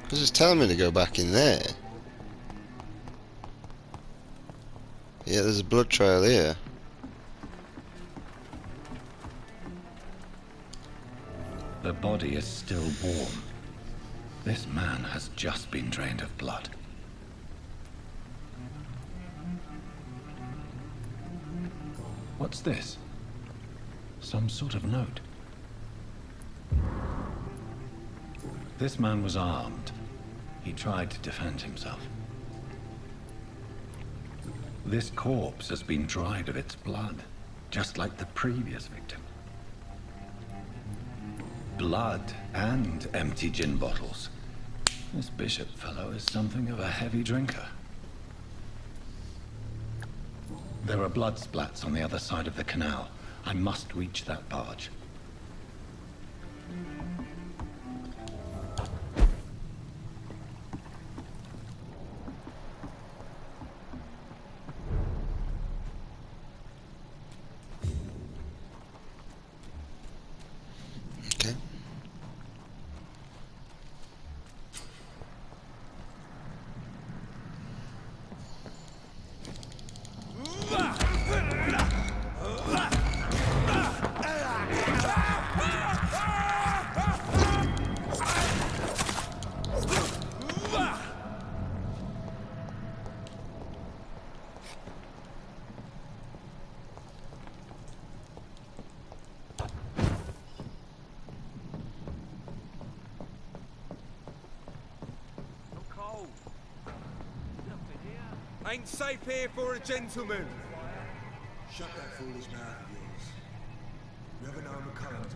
Because it's telling me to go back in there. Yeah, there's a blood trail here. The body is still warm. This man has just been drained of blood. What's this? Some sort of note. This man was armed. He tried to defend himself. This corpse has been dried of its blood, just like the previous victim. Blood and empty gin bottles. This bishop fellow is something of a heavy drinker. There are blood splats on the other side of the canal. I must reach that barge. Okay. Ain't safe here for a gentleman. Shut that foolish mouth of yours. You ever know McCullum's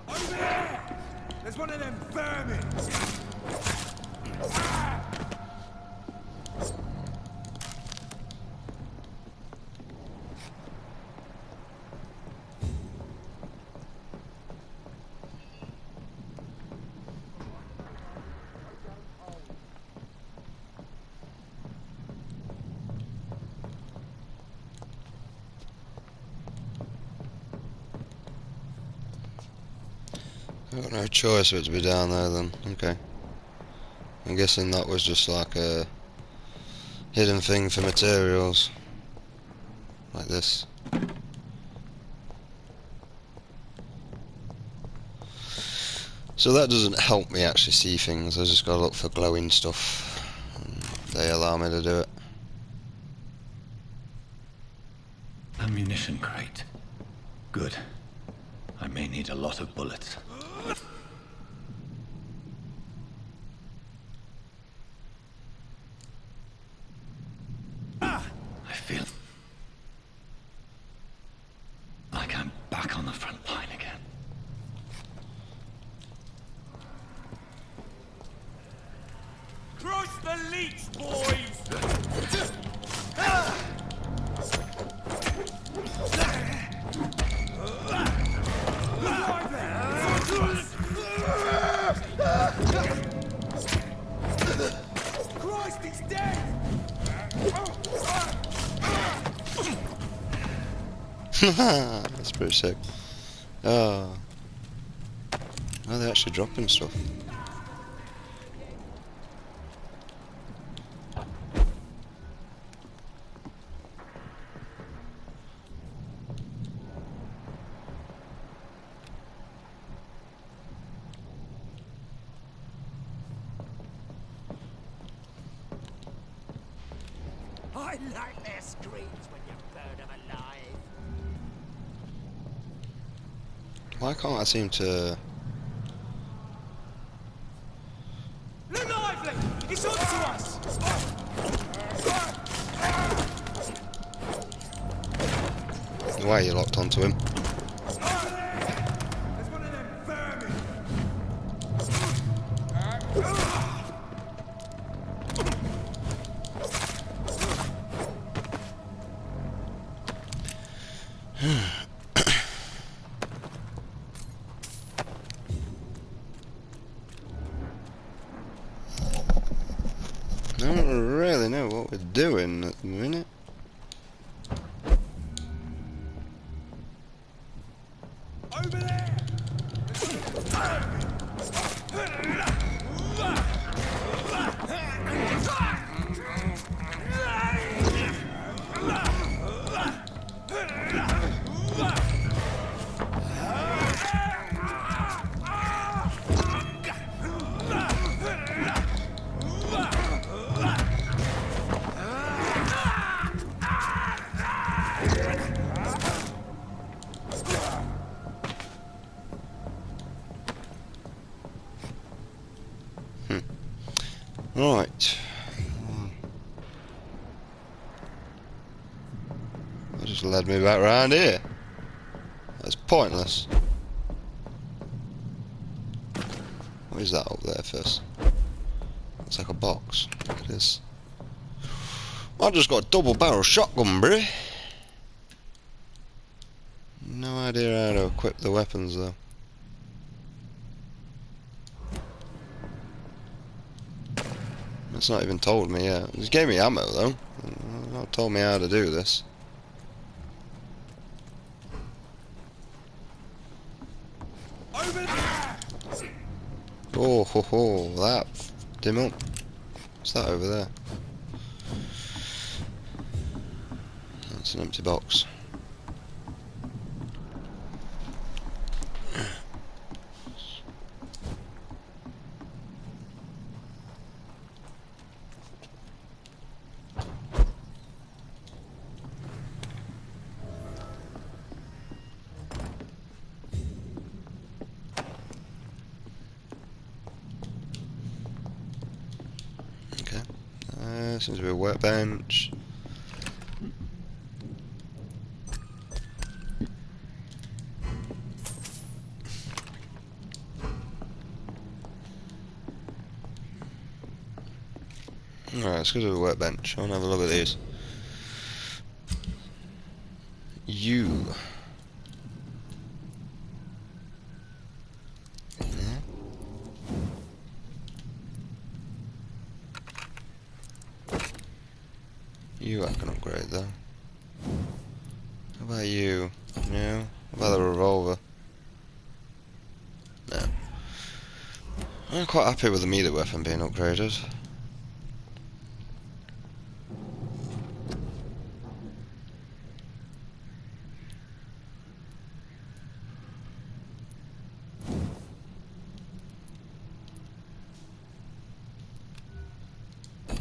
Over there! There's one of them vermin! I've got no choice but to be down there then. Okay. I'm guessing that was just like a hidden thing for materials. Like this. So that doesn't help me actually see things. I just gotta look for glowing stuff. And they allow me to do it. Ammunition crate. Good. I may need a lot of bullets. I feel like I'm back on the front line again. Cross the leech, boys! Christ, he's dead! That's pretty sick. Oh. Oh, they're actually dropping stuff. I like their screams when you burn them alive. Why can't I seem to... Look lively! It's on to us! Why are you locked onto him? There's one of them vermin! I don't really know what we're doing at the minute. Over there! Just led me back round here. That's pointless. What is that up there first? It's like a box. It is. I just got a double barrel shotgun, bruh. No idea how to equip the weapons though. It's not even told me yet. It just gave me ammo though. It's not told me how to do this. Over there! Oh ho ho, that f***ed him up. What's that over there? That's an empty box. Seems to be a workbench. Alright, let's go to the workbench. I want to have a look at these. You. You I can upgrade though. How about you? No? How about the revolver? No. I'm quite happy with the melee weapon being upgraded.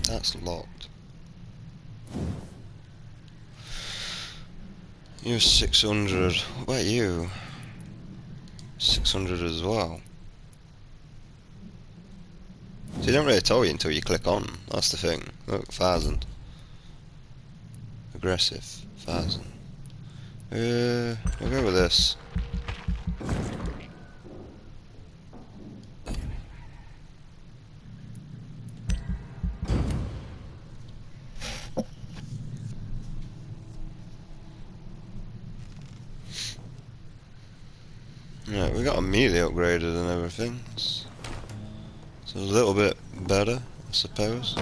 That's locked. You're 600. What about you? 600 as well. So they don't really tell you until you click on. That's the thing. Look, 1000. Aggressive. 1000. We'll go with this. Right, we got immediately upgraded and everything. So a little bit better, I suppose.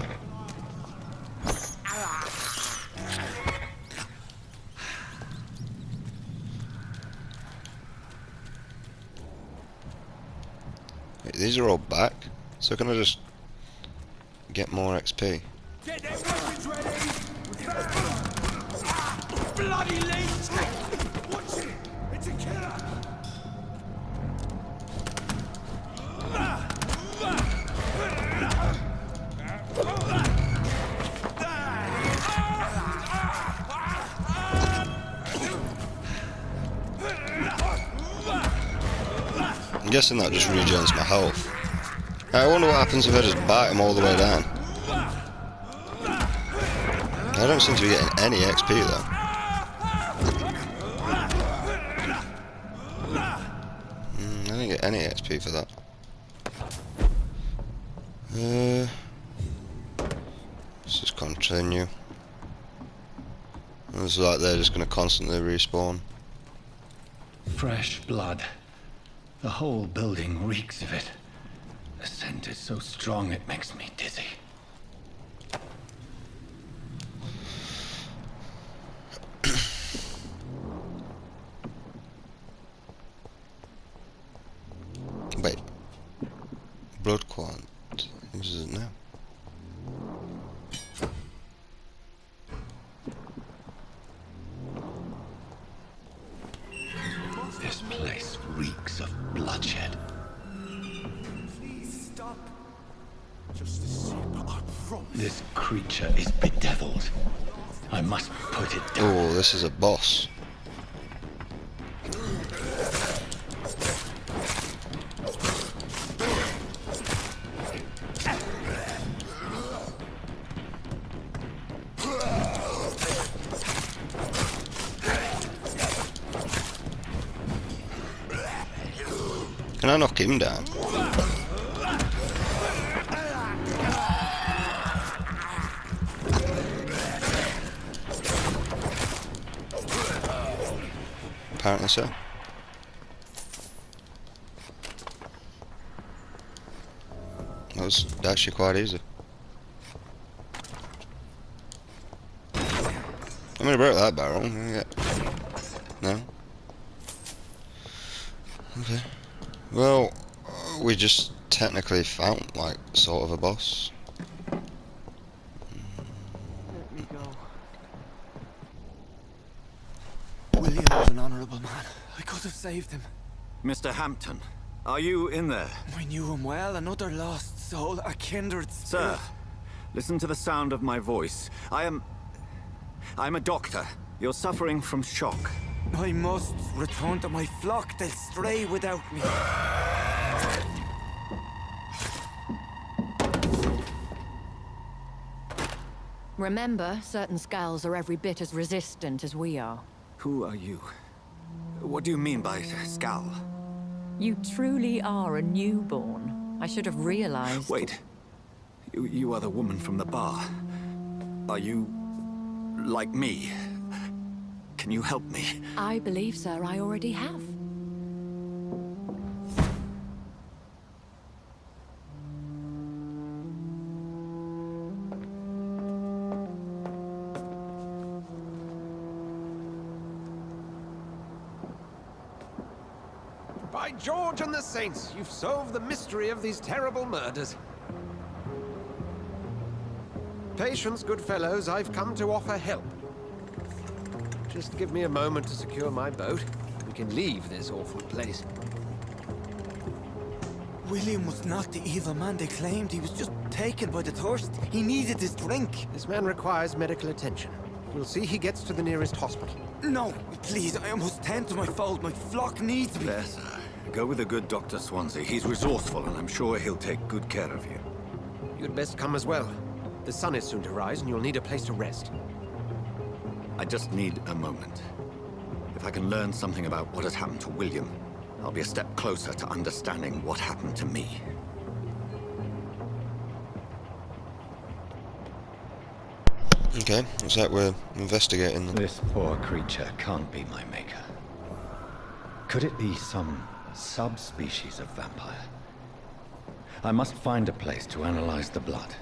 Wait, these are all back? So can I just get more XP? Get their weapons ready! Bloody leech! Watch it! It's a killer! I'm guessing that just regens my health. I wonder what happens if I just bite him all the way down. I don't seem to be getting any XP though. I didn't get any XP for that. Let's just continue. It's like they're just going to constantly respawn. Fresh blood. The whole building reeks of it. The scent is so strong it makes me dizzy. Wait. Blood quant. Uses it now. This place reeks of bloodshed. Please stop. Just a sip, I promise. This creature is bedeviled. I must put it down. Oh, this is a boss. Can I knock him down? Apparently so. That was actually quite easy. I'm gonna break that barrel. Yeah. No? Okay. Well, we just technically found, like, sort of a boss. Let me go. William was an honorable man. I could have saved him. Mr. Hampton, are you in there? I knew him well, another lost soul, a kindred spirit. Sir, listen to the sound of my voice. I'm a doctor. You're suffering from shock. I must return to my flock. They'll stray without me. Remember, certain skulls are every bit as resistant as we are. Who are you? What do you mean by Skal? You truly are a newborn. I should have realized. Wait. You are the woman from the bar. Are you like me? Can you help me? I believe, sir, I already have. By George and the Saints, you've solved the mystery of these terrible murders. Patience, good fellows, I've come to offer help. Just give me a moment to secure my boat. We can leave this awful place. William was not the evil man they claimed. He was just taken by the thirst. He needed his drink. This man requires medical attention. We'll see he gets to the nearest hospital. No, please, I must tend to my fold. My flock needs me. There, sir. Go with the good Dr. Swansea. He's resourceful, and I'm sure he'll take good care of you. You'd best come as well. The sun is soon to rise, and you'll need a place to rest. I just need a moment. If I can learn something about what has happened to William, I'll be a step closer to understanding what happened to me. Okay, looks like we're investigating them. This poor creature can't be my maker. Could it be some subspecies of vampire? I must find a place to analyze the blood.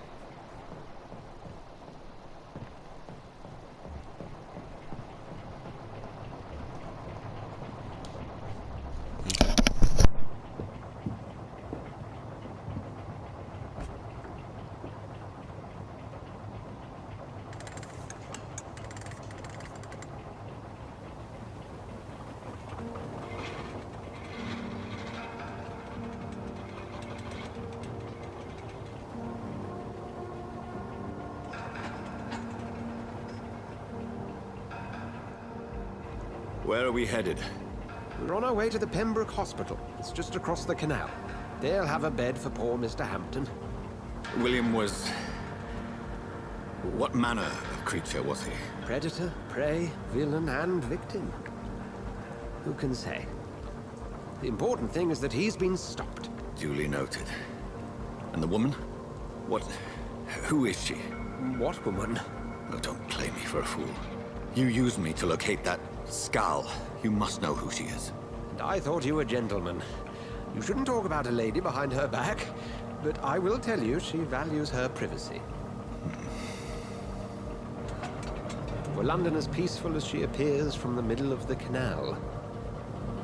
Where are we headed? We're on our way to the Pembroke Hospital. It's just across the canal. They'll have a bed for poor Mr. Hampton. William was... What manner of creature was he? Predator, prey, villain, and victim. Who can say? The important thing is that he's been stopped. Duly noted. And the woman? What... Who is she? What woman? Oh, don't play me for a fool. You used me to locate that Skal. You must know who she is. And I thought you a gentleman. You shouldn't talk about a lady behind her back, but I will tell you she values her privacy. Were London as peaceful as she appears from the middle of the canal?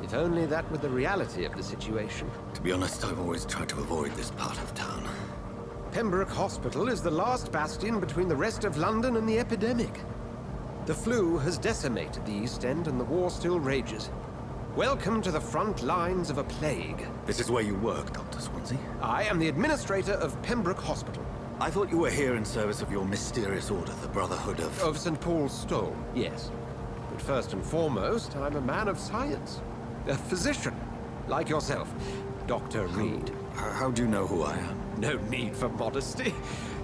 If only that were the reality of the situation. To be honest, I've always tried to avoid this part of town. Pembroke Hospital is the last bastion between the rest of London and the epidemic. The flu has decimated the East End and the war still rages. Welcome to the front lines of a plague. This is where you work, Dr. Swansea? I am the administrator of Pembroke Hospital. I thought you were here in service of your mysterious order, the Brotherhood of... Of St. Paul's Stole, yes. But first and foremost, I'm a man of science. A physician, like yourself, Dr. Reed. How do you know who I am? No need for modesty.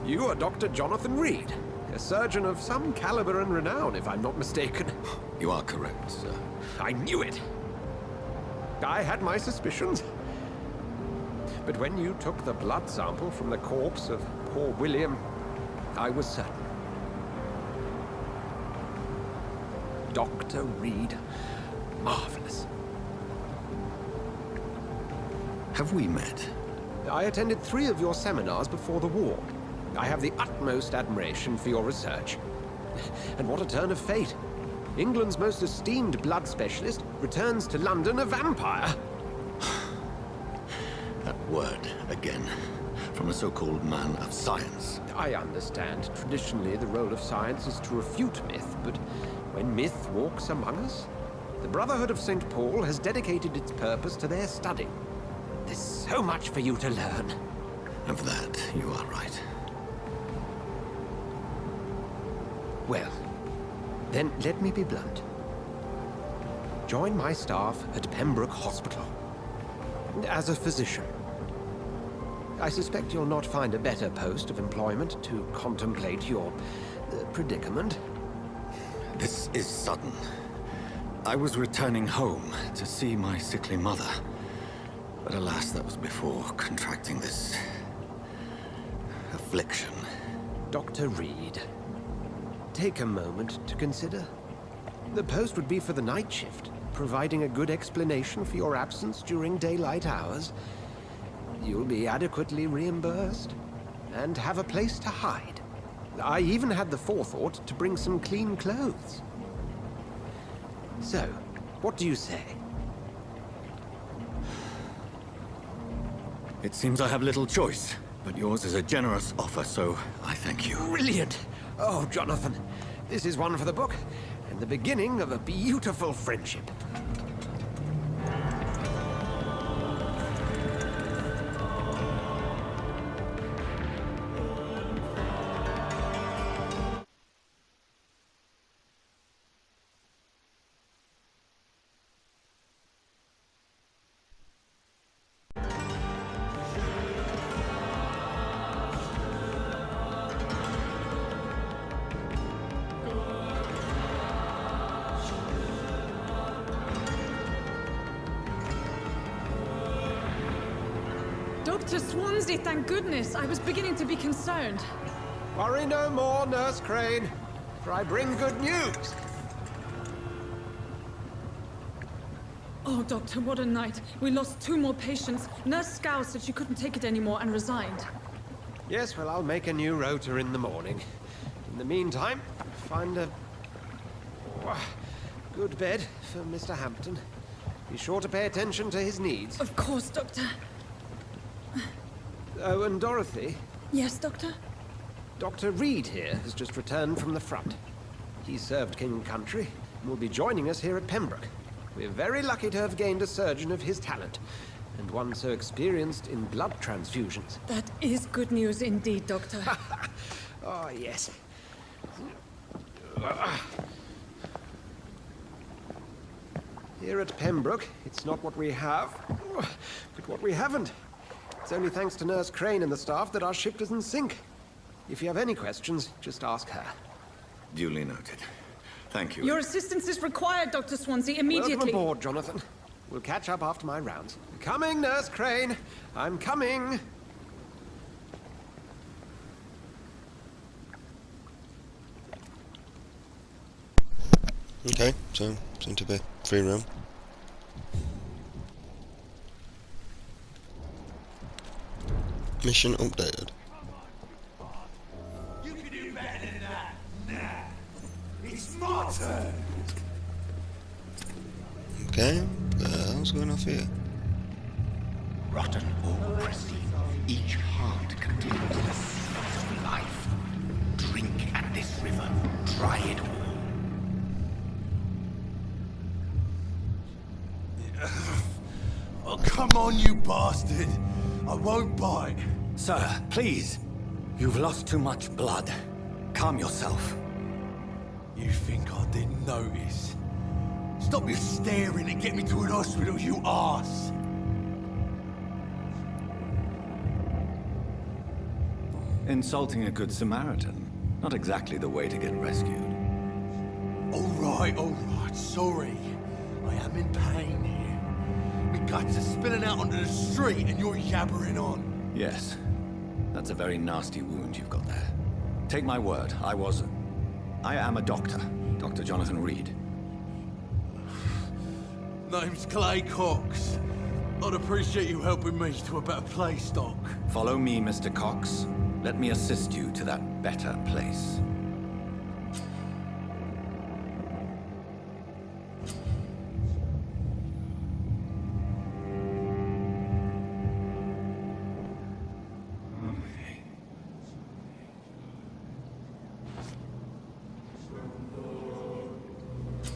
You are Dr. Jonathan Reed, a surgeon of some caliber and renown, if I'm not mistaken. You are correct, sir. I knew it. I had my suspicions. But when you took the blood sample from the corpse of poor William, I was certain. Dr. Reed. Marvelous. Have we met? I attended 3 of your seminars before the war. I have the utmost admiration for your research. And what a turn of fate. England's most esteemed blood specialist returns to London a vampire. That word again. From a so-called man of science. I understand. Traditionally, the role of science is to refute myth, but when myth walks among us, the Brotherhood of St. Paul has dedicated its purpose to their study. There's so much for you to learn. Of that, you are right. Well, then let me be blunt. Join my staff at Pembroke Hospital. As a physician. I suspect you'll not find a better post of employment to contemplate your predicament. This is sudden. I was returning home to see my sickly mother. But alas, that was before contracting this affliction. Dr. Reed, take a moment to consider. The post would be for the night shift, providing a good explanation for your absence during daylight hours. You'll be adequately reimbursed, and have a place to hide. I even had the forethought to bring some clean clothes. So, what do you say? It seems I have little choice, but yours is a generous offer, so I thank you. Brilliant! Oh, Jonathan, this is one for the book, and the beginning of a beautiful friendship. Dr. Swansea, thank goodness. I was beginning to be concerned. Worry no more, Nurse Crane, for I bring good news. Oh, Doctor, what a night. We lost 2 more patients. Nurse Scow said she couldn't take it anymore and resigned. Yes, well, I'll make a new rota in the morning. In the meantime, find a good bed for Mr. Hampton. Be sure to pay attention to his needs. Of course, Doctor. Oh, and Dorothy, Yes, Doctor? Dr. Reed here has just returned from the front. He served King and Country and will be joining us here at Pembroke. We're very lucky to have gained a surgeon of his talent, and one so experienced in blood transfusions. That is good news indeed, Doctor. Oh, yes. Here at Pembroke, it's not what we have, but what we haven't. It's only thanks to Nurse Crane and the staff that our ship doesn't sink. If you have any questions, just ask her. Duly noted. Thank you. Your assistance is required, Dr. Swansea, immediately. Welcome aboard, Jonathan. We'll catch up after my rounds. Coming, Nurse Crane. I'm coming. Okay, so seem to be free room. Mission updated. You can do better than that. Nah. It's my turn. Okay, what the hell's going off here? Rotten or pristine, each heart contains the seeds of life. Drink at this river, try it all. Oh, come on, you bastard. I won't bite. Sir, please. You've lost too much blood. Calm yourself. You think I didn't notice? Stop your staring and get me to an hospital, you arse! Insulting a good Samaritan. Not exactly the way to get rescued. All right, sorry. I am in pain here. Me guts are spilling out onto the street and you're yabbering on. Yes. That's a very nasty wound you've got there. Take my word, I am a doctor. Dr. Jonathan Reed. Name's Clay Cox. I'd appreciate you helping me to a better place, Doc. Follow me, Mr. Cox. Let me assist you to that better place.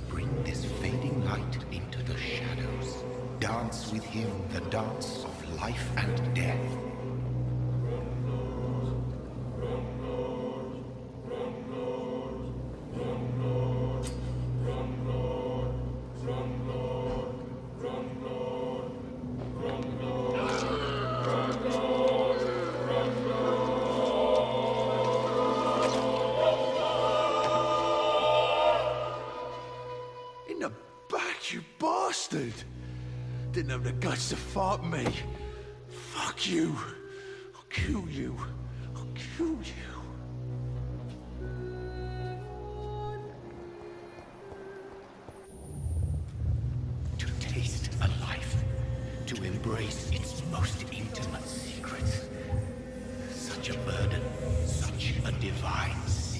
Bring this fading light into the shadows. Dance with him the dance of life and death. In the back, you bastard! Didn't have the guts to fight me. Fuck you. I'll kill you. I'll kill you. To taste a life, to embrace its most intimate secrets. Such a burden, such a divine sin.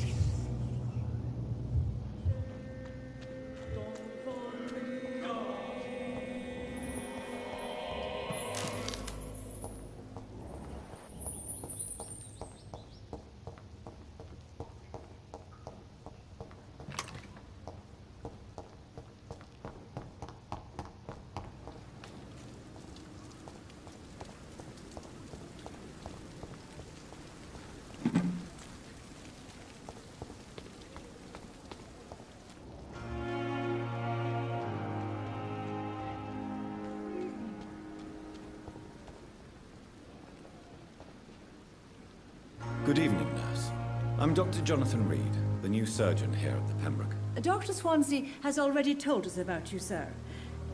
Good evening, nurse. I'm Dr. Jonathan Reed, the new surgeon here at the Pembroke. Dr. Swansea has already told us about you, sir.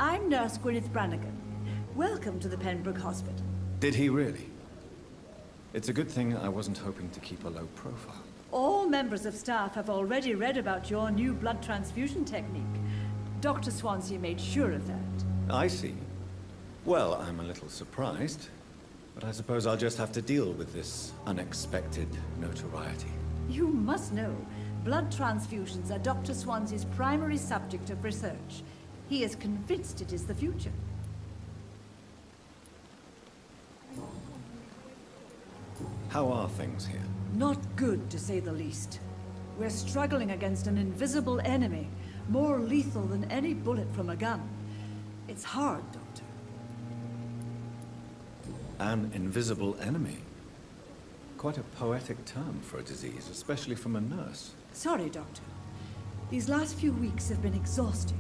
I'm Nurse Gwyneth Brannigan. Welcome to the Pembroke Hospital. Did he really? It's a good thing I wasn't hoping to keep a low profile. All members of staff have already read about your new blood transfusion technique. Dr. Swansea made sure of that. I see. Well, I'm a little surprised, but I suppose I'll just have to deal with this unexpected notoriety. You must know, blood transfusions are Dr. Swansea's primary subject of research. He is convinced it is the future. How are things here? Not good, to say the least. We're struggling against an invisible enemy, more lethal than any bullet from a gun. It's hard, Doctor. An invisible enemy? Quite a poetic term for a disease, especially from a nurse. Sorry, Doctor. These last few weeks have been exhausting.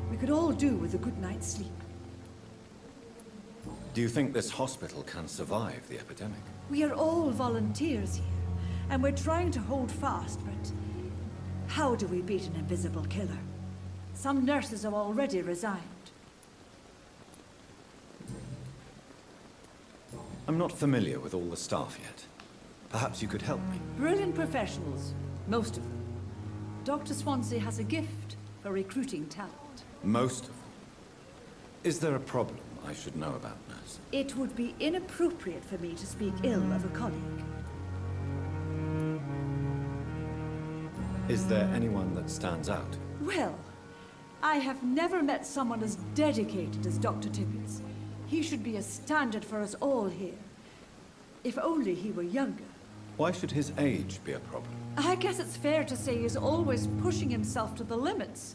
We could all do with a good night's sleep. Do you think this hospital can survive the epidemic? We are all volunteers here, and we're trying to hold fast, but how do we beat an invisible killer? Some nurses have already resigned. I'm not familiar with all the staff yet. Perhaps you could help me. Brilliant professionals, most of them. Dr. Swansea has a gift for recruiting talent. Most of them. Is there a problem I should know about, nurse? It would be inappropriate for me to speak ill of a colleague. Is there anyone that stands out? Well, I have never met someone as dedicated as Dr. Tippins. He should be a standard for us all here. If only he were younger. Why should his age be a problem? I guess it's fair to say he's always pushing himself to the limits.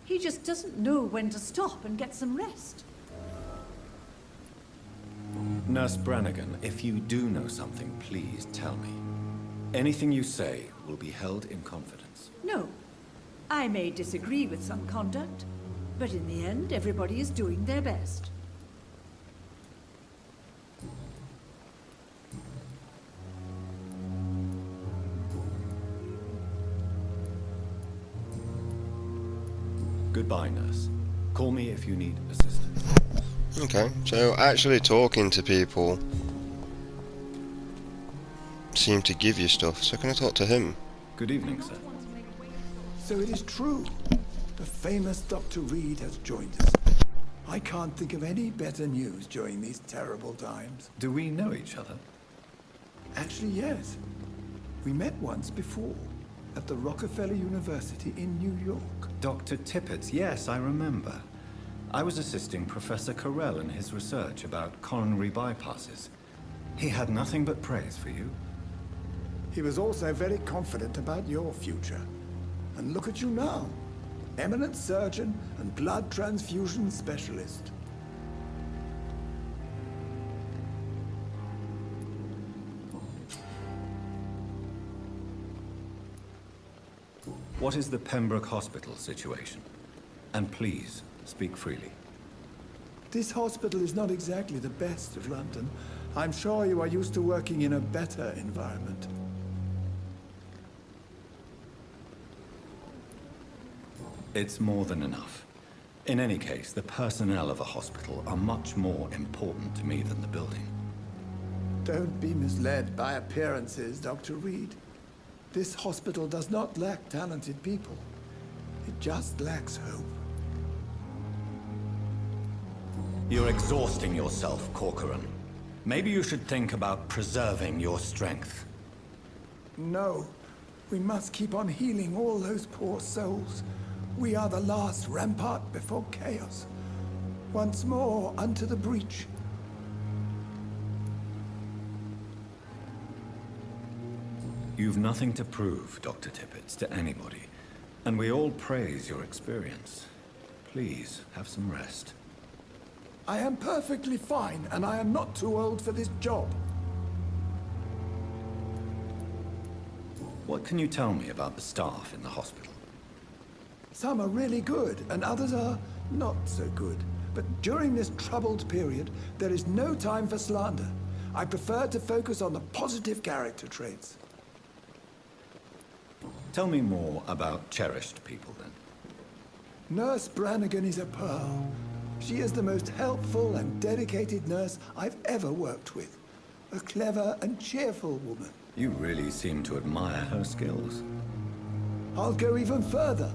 He just doesn't know when to stop and get some rest. Nurse Brannigan, if you do know something, please tell me. Anything you say will be held in confidence. No. I may disagree with some conduct, but in the end, everybody is doing their best. Goodbye, nurse. Call me if you need assistance. Okay, so actually talking to people seem to give you stuff, so can I talk to him? Good evening, sir. So it is true. The famous Dr. Reed has joined us. I can't think of any better news during these terrible times. Do we know each other? Actually, yes. We met once before, at the Rockefeller University in New York. Dr. Tippett, yes, I remember. I was assisting Professor Carell in his research about coronary bypasses. He had nothing but praise for you. He was also very confident about your future. And look at you now. Eminent surgeon and blood transfusion specialist. What is the Pembroke Hospital situation? And please, speak freely. This hospital is not exactly the best of London. I'm sure you are used to working in a better environment. It's more than enough. In any case, the personnel of a hospital are much more important to me than the building. Don't be misled by appearances, Dr. Reed. This hospital does not lack talented people. It just lacks hope. You're exhausting yourself, Corcoran. Maybe you should think about preserving your strength. No, we must keep on healing all those poor souls. We are the last rampart before chaos. Once more unto the breach. You've nothing to prove, Dr. Tippett, to anybody. And we all praise your experience. Please, have some rest. I am perfectly fine, and I am not too old for this job. What can you tell me about the staff in the hospital? Some are really good, and others are not so good. But during this troubled period, there is no time for slander. I prefer to focus on the positive character traits. Tell me more about cherished people, then. Nurse Brannigan is a pearl. She is the most helpful and dedicated nurse I've ever worked with. A clever and cheerful woman. You really seem to admire her skills. I'll go even further.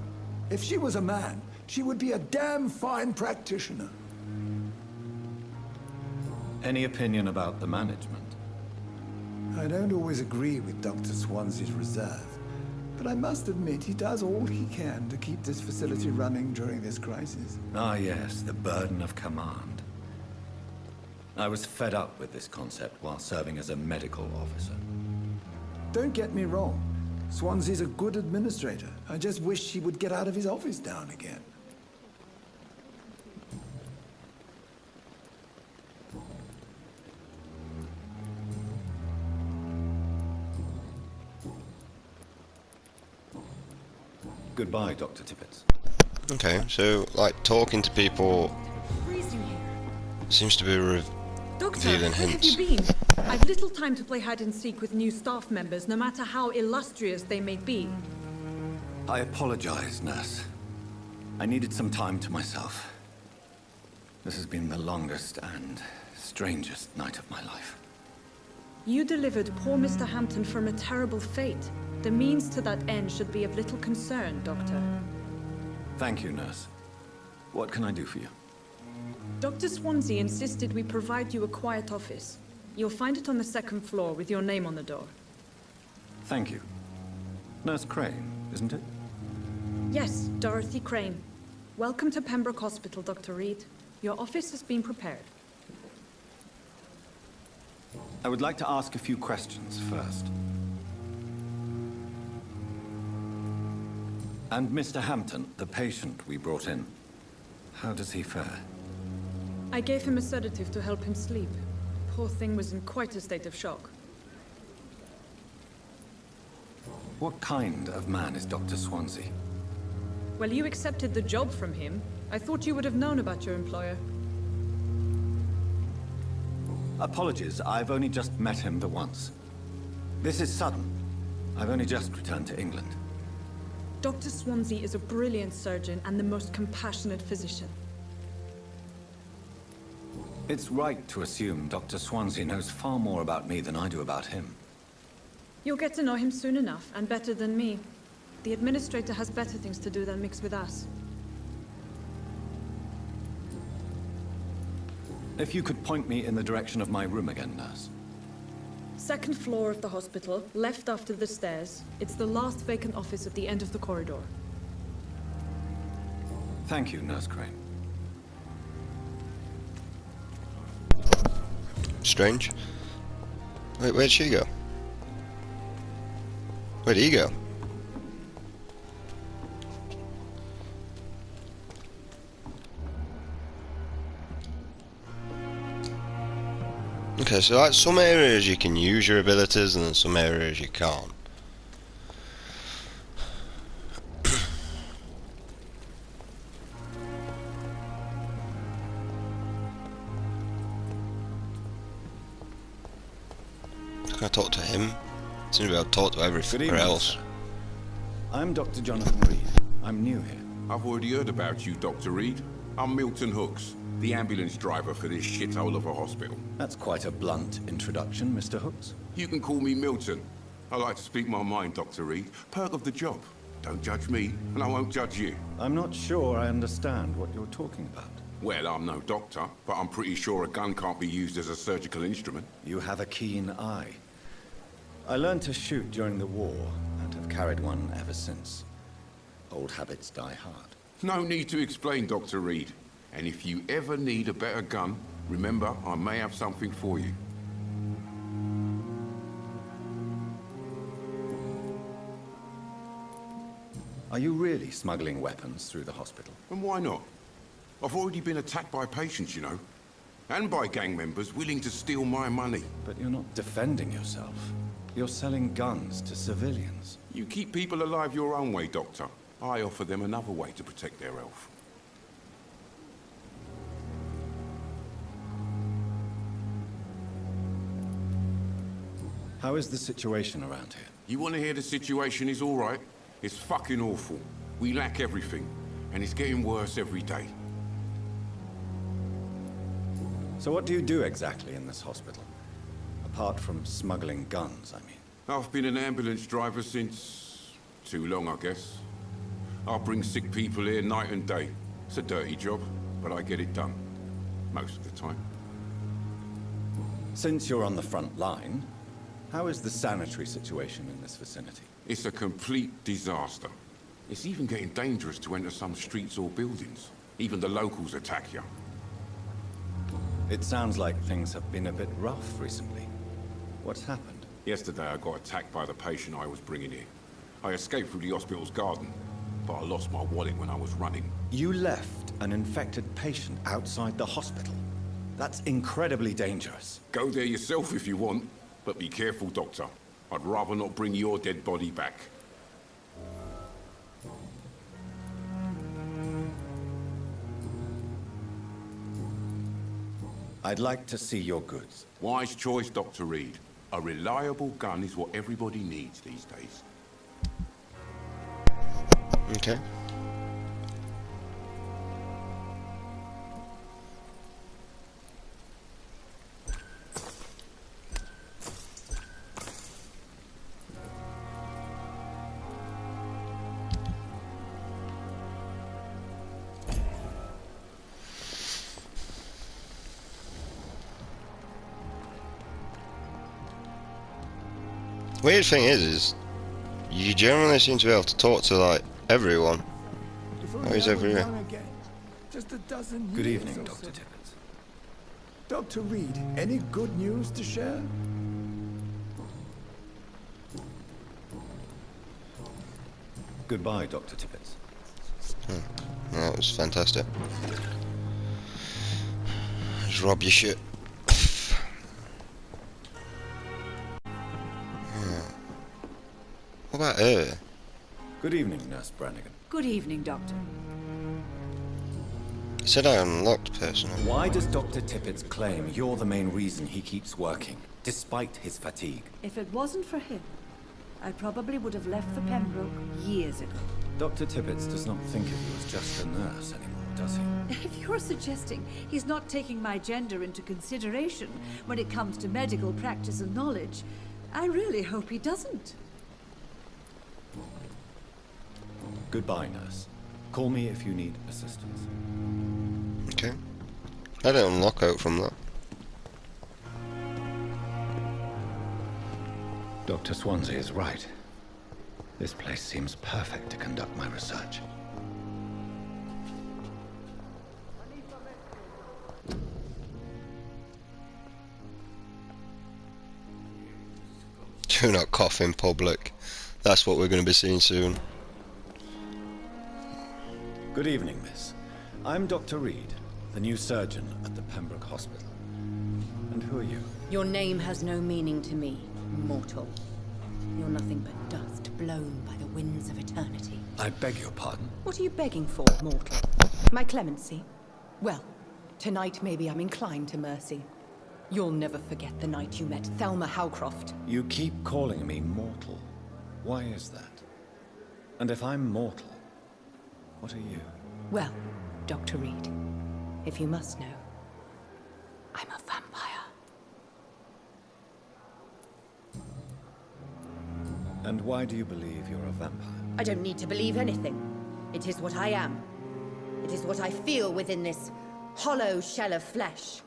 If she was a man, she would be a damn fine practitioner. Any opinion about the management? I don't always agree with Dr. Swansea's reserve, but I must admit he does all he can to keep this facility running during this crisis. Ah, yes, the burden of command. I was fed up with this concept while serving as a medical officer. Don't get me wrong. Swansea's a good administrator. I just wish he would get out of his office now and again. Goodbye, Dr. Tippett. Okay, so, like, talking to people Freezing here. seems to be Doctor, revealing where have hints. you been? I've little time to play hide and seek with new staff members, no matter how illustrious they may be. I apologize, nurse. I needed some time to myself. This has been the longest and strangest night of my life. You delivered poor Mr. Hampton from a terrible fate. The means to that end should be of little concern, Doctor. Thank you, nurse. What can I do for you? Dr. Swansea insisted we provide you a quiet office. You'll find it on the second floor with your name on the door. Thank you. Nurse Crane, isn't it? Yes, Dorothy Crane. Welcome to Pembroke Hospital, Dr. Reed. Your office has been prepared. I would like to ask a few questions first. And Mr. Hampton, the patient we brought in, how does he fare? I gave him a sedative to help him sleep. Poor thing was in quite a state of shock. What kind of man is Dr. Swansea? Well, you accepted the job from him. I thought you would have known about your employer. Apologies, I've only just met him the once. This is sudden. I've only just returned to England. Dr. Swansea is a brilliant surgeon and the most compassionate physician. It's right to assume Dr. Swansea knows far more about me than I do about him. You'll get to know him soon enough, and better than me. The Administrator has better things to do than mix with us. If you could point me in the direction of my room again, nurse. Second floor of the hospital, left after the stairs. It's the last vacant office at the end of the corridor. Thank you, Nurse Crane. Strange. Wait, where'd she go? Where'd he go? Okay, so like some areas you can use your abilities and then some areas you can't. Can I talk to him? Seems to be able to talk to everything else. Sir. I'm Dr. Jonathan Reed. I'm new here. I've already heard about you, Dr. Reed. I'm Milton Hooks, the ambulance driver for this shithole of a hospital. That's quite a blunt introduction, Mr. Hooks. You can call me Milton. I like to speak my mind, Dr. Reed. Perk of the job. Don't judge me, and I won't judge you. I'm not sure I understand what you're talking about. Well, I'm no doctor, but I'm pretty sure a gun can't be used as a surgical instrument. You have a keen eye. I learned to shoot during the war, and have carried one ever since. Old habits die hard. No need to explain, Dr. Reed. And if you ever need a better gun, remember, I may have something for you. Are you really smuggling weapons through the hospital? And why not? I've already been attacked by patients, you know. And by gang members willing to steal my money. But you're not defending yourself. You're selling guns to civilians. You keep people alive your own way, Doctor. I offer them another way to protect their health. How is the situation around here? You want to hear the situation is all right? It's fucking awful. We lack everything, and it's getting worse every day. So what do you do exactly in this hospital? Apart from smuggling guns, I mean. I've been an ambulance driver since... too long, I guess. I bring sick people here night and day. It's a dirty job, but I get it done. Most of the time. Since you're on the front line, how is the sanitary situation in this vicinity? It's a complete disaster. It's even getting dangerous to enter some streets or buildings. Even the locals attack you. It sounds like things have been a bit rough recently. What's happened? Yesterday I got attacked by the patient I was bringing here. I escaped through the hospital's garden, but I lost my wallet when I was running. You left an infected patient outside the hospital? That's incredibly dangerous. Go there yourself if you want, but be careful, Doctor. I'd rather not bring your dead body back. I'd like to see your goods. Wise choice, Dr. Reed. A reliable gun is what everybody needs these days. Okay. Weird thing is you generally seem to be able to talk to like everyone. Oh, he's over here. Just a dozen Good years evening, or Dr. so. Tippett. Dr. Reed, any good news to share? Goodbye, Dr. Tippett. That was fantastic. Just rob your shit. What about her? Good evening, Nurse Brannigan. Good evening, Doctor. He said I unlocked personal. Why does Dr. Tippett claim you're the main reason he keeps working, despite his fatigue? If it wasn't for him, I probably would have left for Pembroke years ago. Dr. Tippett does not think of you as just a nurse anymore, does he? If you're suggesting he's not taking my gender into consideration when it comes to medical practice and knowledge, I really hope he doesn't. Goodbye, nurse. Call me if you need assistance. Okay. I didn't unlock out from that. Dr. Swansea is right. This place seems perfect to conduct my research. Do not cough in public. That's what we're going to be seeing soon. Good evening, miss. I'm Dr. Reed, the new surgeon at the Pembroke Hospital. And who are you? Your name has no meaning to me, mortal. You're nothing but dust blown by the winds of eternity. I beg your pardon? What are you begging for, mortal? My clemency? Well, tonight maybe I'm inclined to mercy. You'll never forget the night you met Thelma Howcroft. You keep calling me mortal. Why is that? And if I'm mortal, what are you? Well, Dr. Reed, if you must know, I'm a vampire. And why do you believe you're a vampire? I don't need to believe anything. It is what I am. It is what I feel within this hollow shell of flesh.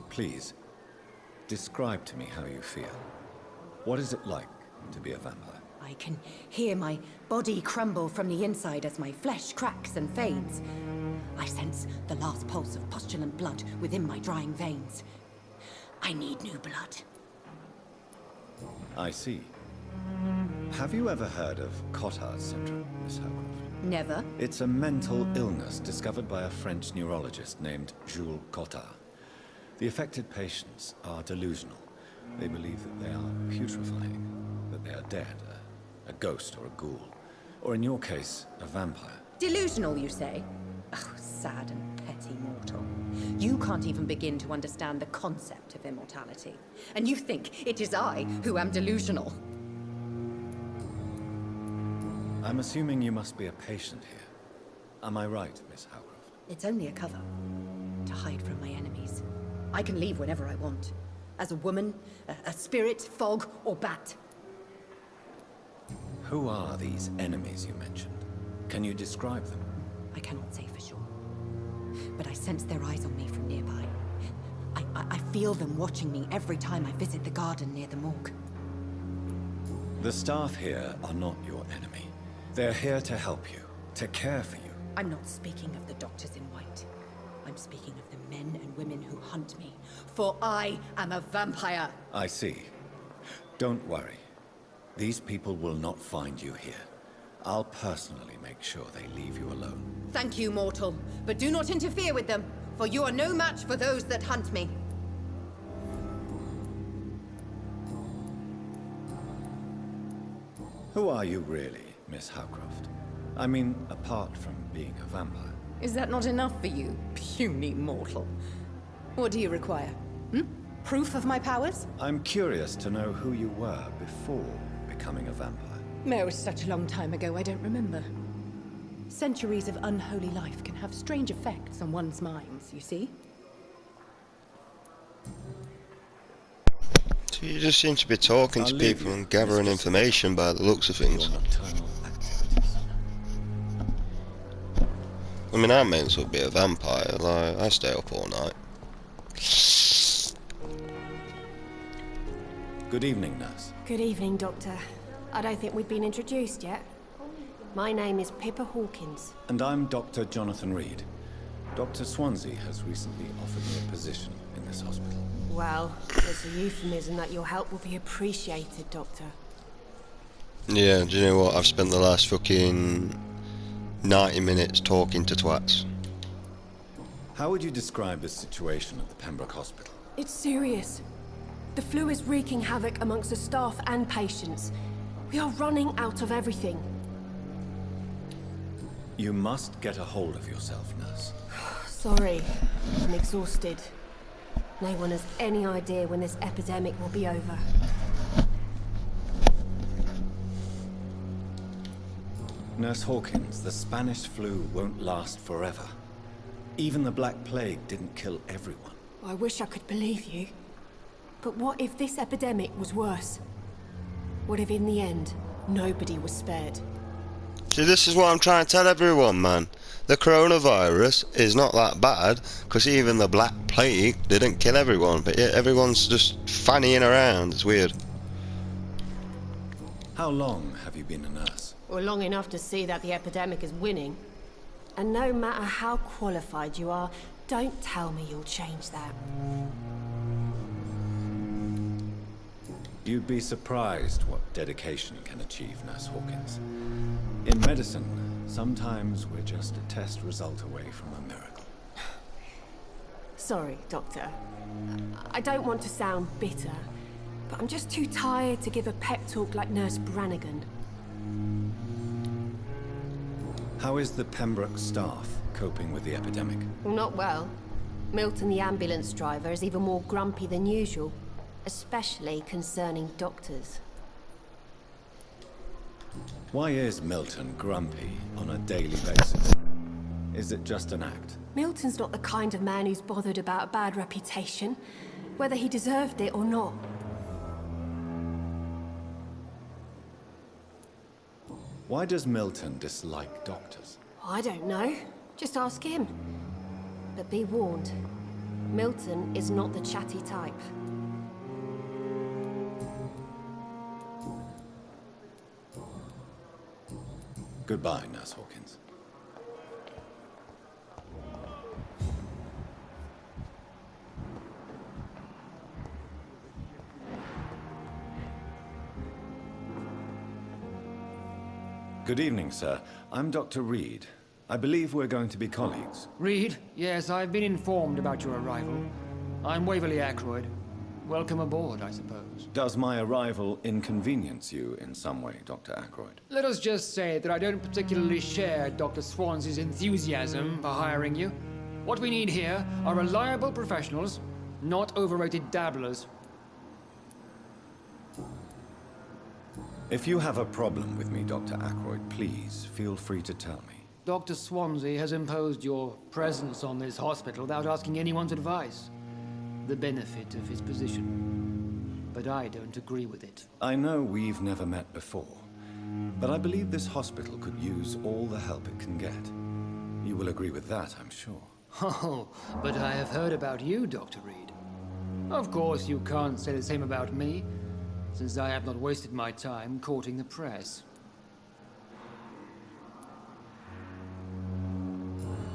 Please, describe to me how you feel. What is it like to be a vampire? I can hear my body crumble from the inside as my flesh cracks and fades. I sense the last pulse of postulant blood within my drying veins. I need new blood. I see. Have you ever heard of Cotard's syndrome, Miss Howcroft? Never. It's a mental illness discovered by a French neurologist named Jules Cotard. The affected patients are delusional. They believe that they are putrefying, that they are dead, a ghost or a ghoul, or in your case, a vampire. Delusional, you say? Oh, sad and petty mortal. You can't even begin to understand the concept of immortality. And you think it is I who am delusional. I'm assuming you must be a patient here. Am I right, Miss Howcroft? It's only a cover to hide from my enemies. I can leave whenever I want. As a woman, a spirit, fog, or bat. Who are these enemies you mentioned? Can you describe them? I cannot say for sure. But I sense their eyes on me from nearby. I feel them watching me every time I visit the garden near the morgue. The staff here are not your enemy. They're here to help you, to care for you. I'm not speaking of the doctors in white. I'm speaking of the men and women who hunt me. For I am a vampire. I see. Don't worry. These people will not find you here. I'll personally make sure they leave you alone. Thank you, mortal. But do not interfere with them, for you are no match for those that hunt me. Who are you really, Miss Howcroft? I mean, apart from being a vampire. Is that not enough for you, puny mortal? What do you require? Proof of my powers? I'm curious to know who you were before becoming a vampire. It was such a long time ago, I don't remember. Centuries of unholy life can have strange effects on one's minds, you see? So you just seem to be talking to people and gathering information by the looks of things. I mean, I'm meant to be a vampire, like, I stay up all night. Good evening, nurse. Good evening, Doctor. I don't think we've been introduced yet. My name is Pippa Hawkins. And I'm Dr. Jonathan Reed. Dr. Swansea has recently offered me a position in this hospital. Well, it's a euphemism that your help will be appreciated, Doctor. Yeah, do you know what? I've spent the last fucking 90 minutes talking to twats. How would you describe the situation at the Pembroke Hospital? It's serious. The flu is wreaking havoc amongst the staff and patients. We are running out of everything. You must get a hold of yourself, nurse. Sorry, I'm exhausted. No one has any idea when this epidemic will be over. Nurse Hawkins, the Spanish flu won't last forever. Even the Black Plague didn't kill everyone. I wish I could believe you. But what if this epidemic was worse? What if in the end, nobody was spared? See, this is what I'm trying to tell everyone, man. The coronavirus is not that bad, because even the Black Plague didn't kill everyone, but yet everyone's just fannying around. It's weird. How long have you been a nurse? Well, long enough to see that the epidemic is winning. And no matter how qualified you are, don't tell me you'll change that. You'd be surprised what dedication can achieve, Nurse Hawkins. In medicine, sometimes we're just a test result away from a miracle. Sorry, Doctor. I don't want to sound bitter, but I'm just too tired to give a pep talk like Nurse Brannigan. How is the Pembroke staff coping with the epidemic? Well, not well. Milton, the ambulance driver, is even more grumpy than usual. Especially concerning doctors. Why is Milton grumpy on a daily basis? Is it just an act? Milton's not the kind of man who's bothered about a bad reputation, whether he deserved it or not. Why does Milton dislike doctors? I don't know. Just ask him. But be warned, Milton is not the chatty type. Goodbye, Nurse Hawkins. Good evening, sir. I'm Dr. Reed. I believe we're going to be colleagues. Reed? Yes, I've been informed about your arrival. I'm Waverly Ackroyd. Welcome aboard, I suppose. Does my arrival inconvenience you in some way, Dr. Ackroyd? Let us just say that I don't particularly share Dr. Swansea's enthusiasm for hiring you. What we need here are reliable professionals, not overrated dabblers. If you have a problem with me, Dr. Ackroyd, please feel free to tell me. Dr. Swansea has imposed your presence on this hospital without asking anyone's advice. The benefit of his position. But I don't agree with it. I know we've never met before, but I believe this hospital could use all the help it can get. You will agree with that, I'm sure. Oh, but I have heard about you, Dr. Reed. Of course, you can't say the same about me, since I have not wasted my time courting the press.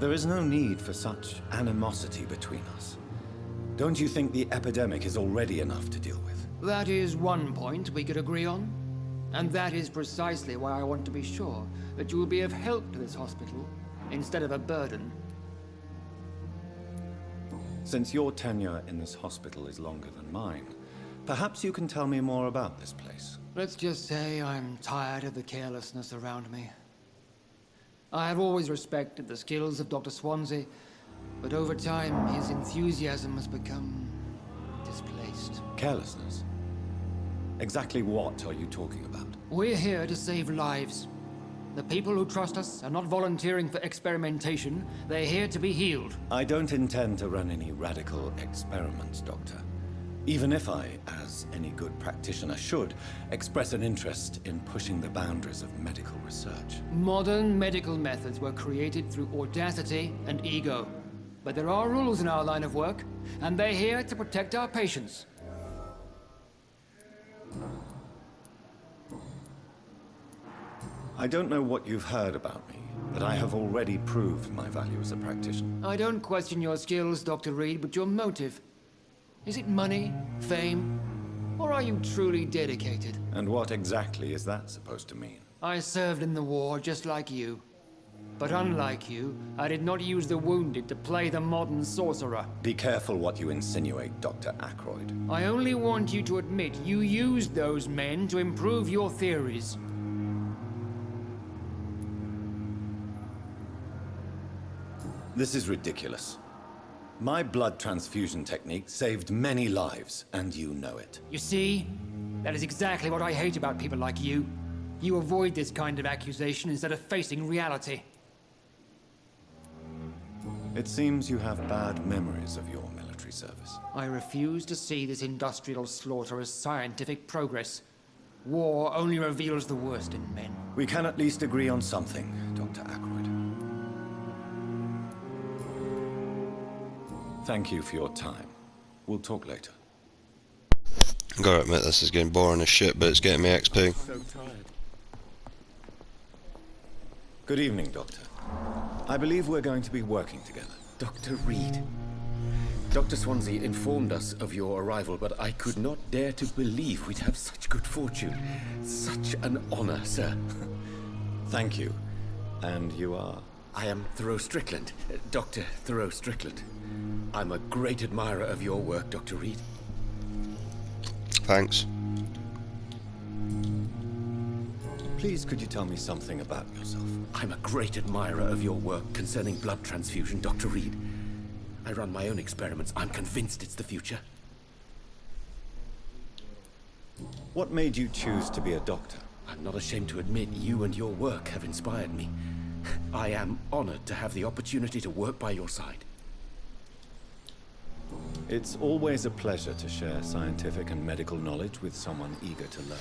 There is no need for such animosity between us. Don't you think the epidemic is already enough to deal with? That is one point we could agree on. And that is precisely why I want to be sure that you will be of help to this hospital, instead of a burden. Since your tenure in this hospital is longer than mine, perhaps you can tell me more about this place. Let's just say I'm tired of the carelessness around me. I have always respected the skills of Dr. Swansea, but over time, his enthusiasm has become displaced. Carelessness? Exactly what are you talking about? We're here to save lives. The people who trust us are not volunteering for experimentation. They're here to be healed. I don't intend to run any radical experiments, Doctor. Even if I, as any good practitioner should, express an interest in pushing the boundaries of medical research. Modern medical methods were created through audacity and ego. But there are rules in our line of work, and they're here to protect our patients. I don't know what you've heard about me, but I have already proved my value as a practitioner. I don't question your skills, Dr. Reed, but your motive. Is it money, fame, or are you truly dedicated? And what exactly is that supposed to mean? I served in the war just like you. But unlike you, I did not use the wounded to play the modern sorcerer. Be careful what you insinuate, Dr. Ackroyd. I only want you to admit you used those men to improve your theories. This is ridiculous. My blood transfusion technique saved many lives, and you know it. You see? That is exactly what I hate about people like you. You avoid this kind of accusation instead of facing reality. It seems you have bad memories of your military service. I refuse to see this industrial slaughter as scientific progress. War only reveals the worst in men. We can at least agree on something, Dr. Ackroyd. Thank you for your time. We'll talk later. Gotta admit, this is getting boring as shit, but it's getting me XP. So tired. Good evening, Doctor. I believe we're going to be working together. Dr. Reed. Dr. Swansea informed us of your arrival, but I could not dare to believe we'd have such good fortune. Such an honor, sir. Thank you. And you are? I am Thoreau Strickland, Dr. Thoreau Strickland. I'm a great admirer of your work, Dr. Reed. Thanks. Please, could you tell me something about yourself? I'm a great admirer of your work concerning blood transfusion, Dr. Reed. I run my own experiments. I'm convinced it's the future. What made you choose to be a doctor? I'm not ashamed to admit you and your work have inspired me. I am honored to have the opportunity to work by your side. It's always a pleasure to share scientific and medical knowledge with someone eager to learn.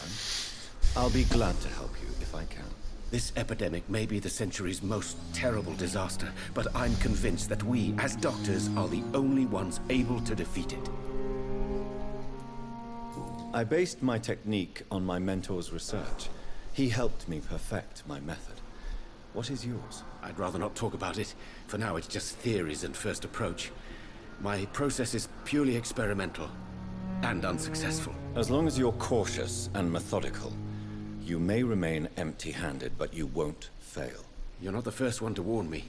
I'll be glad to help you if I can. This epidemic may be the century's most terrible disaster, but I'm convinced that we, as doctors, are the only ones able to defeat it. I based my technique on my mentor's research. He helped me perfect my method. What is yours? I'd rather not talk about it. For now, it's just theories and first approach. My process is purely experimental and unsuccessful. As long as you're cautious and methodical, you may remain empty-handed, but you won't fail. You're not the first one to warn me,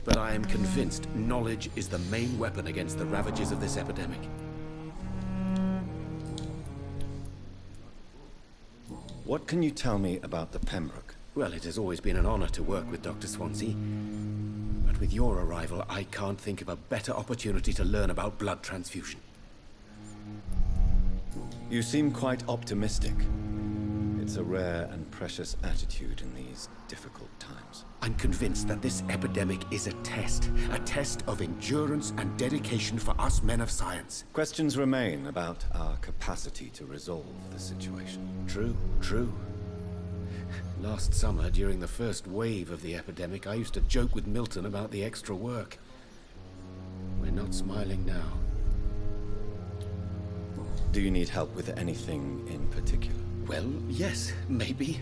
but I am convinced knowledge is the main weapon against the ravages of this epidemic. What can you tell me about the Pembroke? Well, it has always been an honor to work with Dr. Swansea. But with your arrival, I can't think of a better opportunity to learn about blood transfusion. You seem quite optimistic. It's a rare and precious attitude in these difficult times. I'm convinced that this epidemic is a test of endurance and dedication for us men of science. Questions remain about our capacity to resolve the situation. True. Last summer, during the first wave of the epidemic, I used to joke with Milton about the extra work. We're not smiling now. Do you need help with anything in particular? Well, yes, maybe.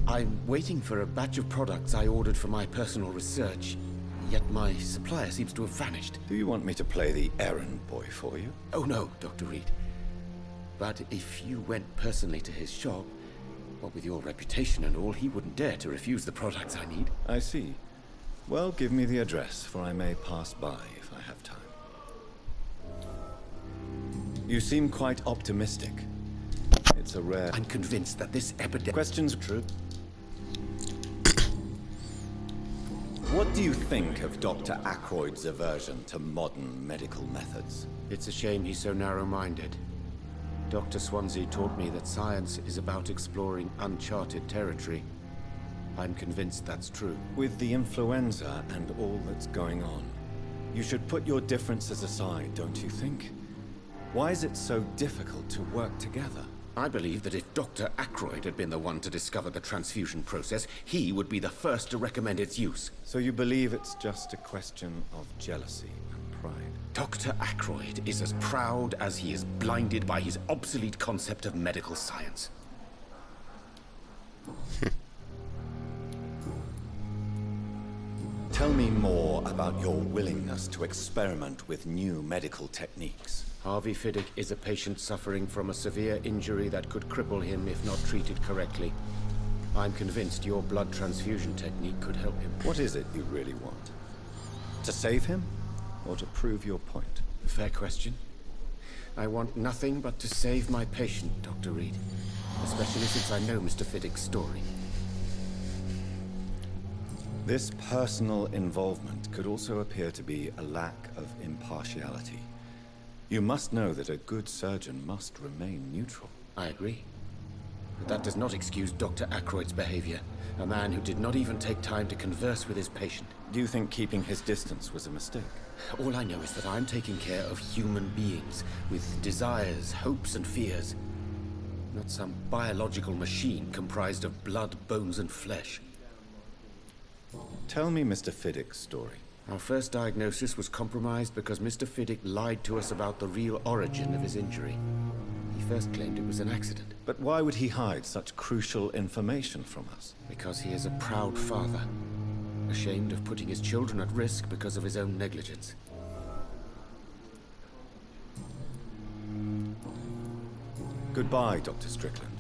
I'm waiting for a batch of products I ordered for my personal research, yet my supplier seems to have vanished. Do you want me to play the errand boy for you? Oh no, Dr. Reed. But if you went personally to his shop, what with your reputation and all, he wouldn't dare to refuse the products I need. I see. Well, give me the address, for I may pass by if I have time. You seem quite optimistic. It's a rare... I'm convinced that this epidemic... Questions are true. What do you think of Dr. Ackroyd's aversion to modern medical methods? It's a shame he's so narrow-minded. Dr. Swansea taught me that science is about exploring uncharted territory. I'm convinced that's true. With the influenza and all that's going on, you should put your differences aside, don't you think? Why is it so difficult to work together? I believe that if Dr. Ackroyd had been the one to discover the transfusion process, he would be the first to recommend its use. So you believe it's just a question of jealousy and pride? Dr. Ackroyd is as proud as he is blinded by his obsolete concept of medical science. Tell me more about your willingness to experiment with new medical techniques. Harvey Fiddick is a patient suffering from a severe injury that could cripple him if not treated correctly. I'm convinced your blood transfusion technique could help him. What is it you really want? To save him? Or to prove your point? Fair question. I want nothing but to save my patient, Dr. Reed. Especially since I know Mr. Fiddick's story. This personal involvement could also appear to be a lack of impartiality. You must know that a good surgeon must remain neutral. I agree. But that does not excuse Dr. Ackroyd's behavior. A man who did not even take time to converse with his patient. Do you think keeping his distance was a mistake? All I know is that I'm taking care of human beings with desires, hopes, and fears. Not some biological machine comprised of blood, bones, and flesh. Tell me Mr. Fiddick's story. Our first diagnosis was compromised because Mr. Fiddick lied to us about the real origin of his injury. He first claimed it was an accident. But why would he hide such crucial information from us? Because he is a proud father, ashamed of putting his children at risk because of his own negligence. Goodbye, Dr. Strickland.